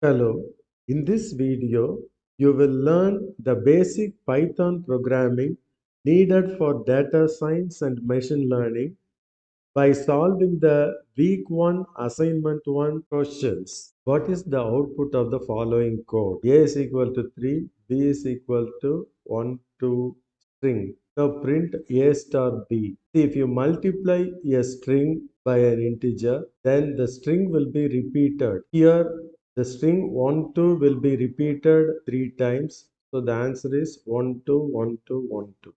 Hello, in this video, you will learn the basic Python programming needed for data science and machine learning by solving the week 1 assignment 1 questions. What is the output of the following code? A is equal to 3, B is equal to 1, 2 string. Now print A star B. See, if you multiply a string by an integer, then the string will be repeated. Here, the string 1, 2 will be repeated 3 times. So the answer is 1, 2, 1, 2, 1, 2.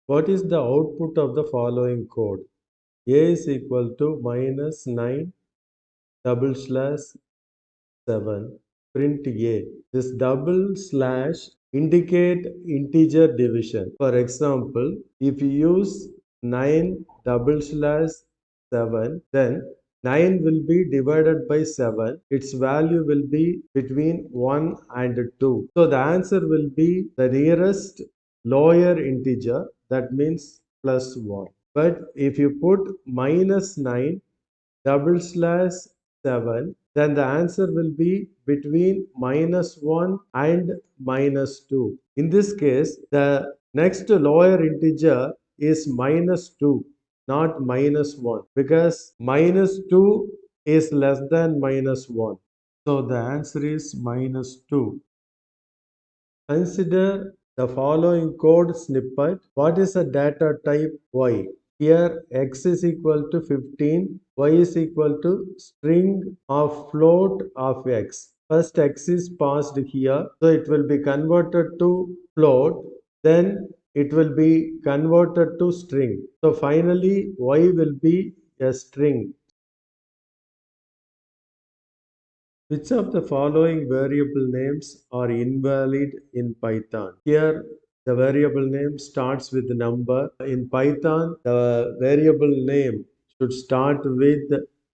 What is the output of the following code? A is equal to minus 9 double slash 7. Print A. This double slash indicate integer division. For example, if you use 9 double slash 7, then 9 will be divided by 7. Its value will be between 1 and 2. So the answer will be the nearest lower integer, that means plus 1. But if you put minus 9 double slash 7, then the answer will be between minus 1 and minus 2. In this case, the next lower integer is minus 2, not minus 1, because minus 2 is less than minus 1. So the answer is minus 2. Consider the following code snippet. What is the data type Y? Here x is equal to 15, y is equal to string of float of x. First x is passed here, so it will be converted to float, then it will be converted to string. So finally y will be a string. Which of the following variable names are invalid in Python? Here, the variable name starts with the number. In Python, the variable name should start with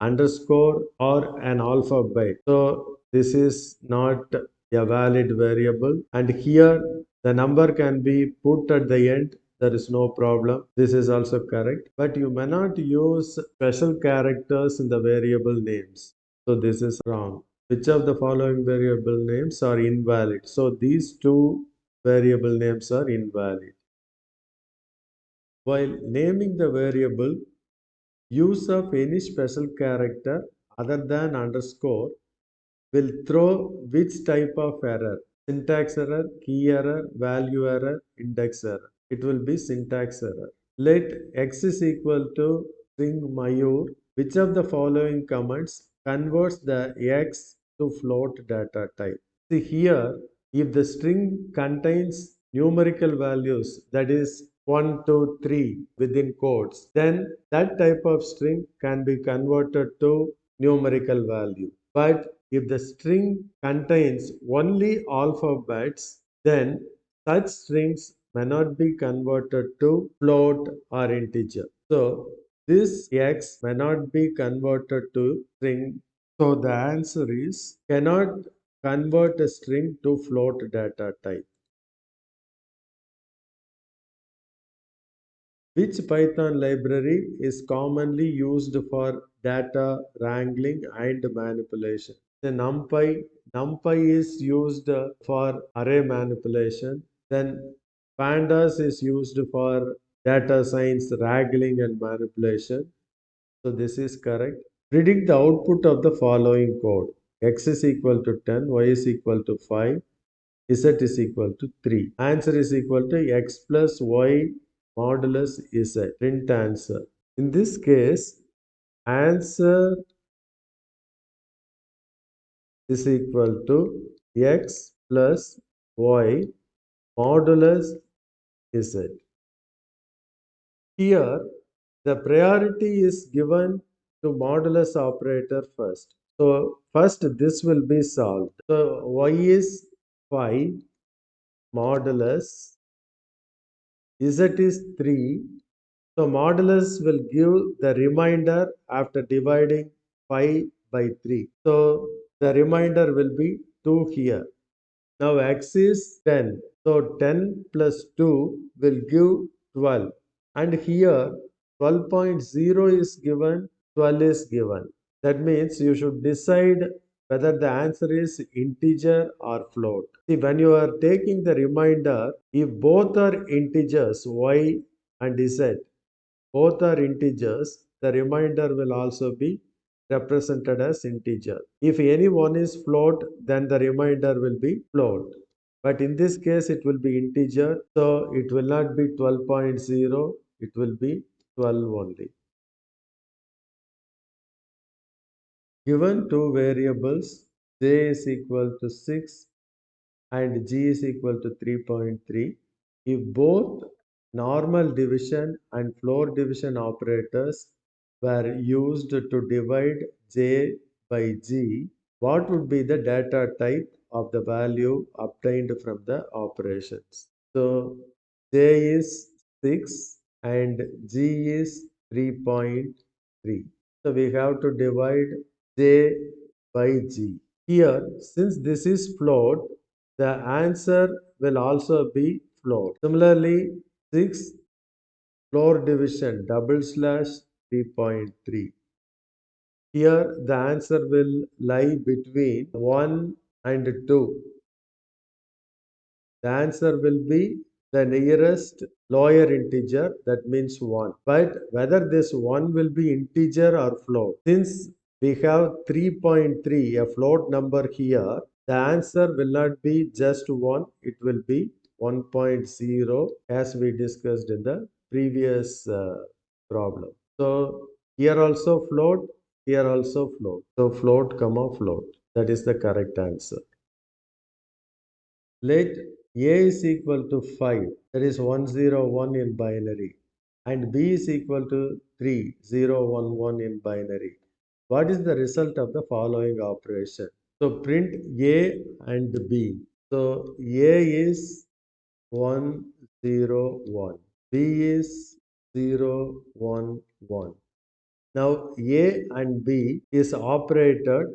underscore or an alphabet. So, this is not a valid variable. And here, the number can be put at the end. There is no problem. This is also correct. But you may not use special characters in the variable names. So, this is wrong. Which of the following variable names are invalid? So these two variable names are invalid. While naming the variable, use of any special character other than underscore will throw which type of error? Syntax error, key error, value error, index error. It will be syntax error. Let x is equal to string Mayur. Which of the following commands converts the x to float data type? See here, if the string contains numerical values, that is 1, 2, 3 within quotes, then that type of string can be converted to numerical value. But if the string contains only alphabets, then such strings may not be converted to float or integer. So this x may not be converted to string. So the answer is cannot convert a string to float data type. Which Python library is commonly used for data wrangling and manipulation? The NumPy is used for array manipulation. Then Pandas is used for data science wrangling and manipulation. So this is correct. Predict the output of the following code. X is equal to 10, Y is equal to 5, Z is equal to 3. Answer is equal to X plus Y modulus Z. Print answer. In this case, answer is equal to X plus Y modulus Z. Here, the priority is given to modulus operator first. So, first this will be solved. So, Y is 5, modulus Z is 3. So, modulus will give the remainder after dividing 5 by 3. So, the remainder will be 2 here. Now, x is 10. So, 10 plus 2 will give 12. And here 12.0 is given 12 is given. That means you should decide whether the answer is integer or float. See, when you are taking the remainder, if both are integers, y and z, both are integers, the remainder will also be represented as integer. If any one is float, then the remainder will be float. But in this case, it will be integer, so it will not be 12.0, it will be 12 only. Given two variables, j is equal to 6 and g is equal to 3.3, if both normal division and floor division operators were used to divide j by g, what would be the data type of the value obtained from the operations? So j is 6 and g is 3.3. So we have to divide j by g. Here, since this is float, the answer will also be float. Similarly, 6 floor division double slash 3.3. Here, the answer will lie between 1 and 2. The answer will be the nearest lower integer, that means 1. But whether this 1 will be integer or float, since we have 3.3, a float number here, the answer will not be just 1, it will be 1.0 as we discussed in the previous problem. So here also float, here also float. So float comma float. That is the correct answer. Let A is equal to 5, that is 101 in binary, and B is equal to 3011 in binary. What is the result of the following operation? So print A and B. So A is 101, B is 011. Now A and B is operated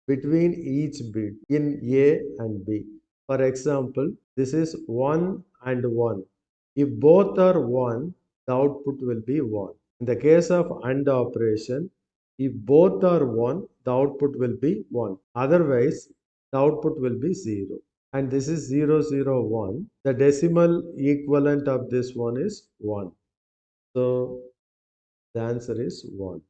between each bit in A and B. For example, this is 1 and 1. If both are 1, the output will be 1. In the case of AND operation, if both are 1, the output will be 1. Otherwise, the output will be 0. And this is 001. The decimal equivalent of this one is 1. So, the answer is 1.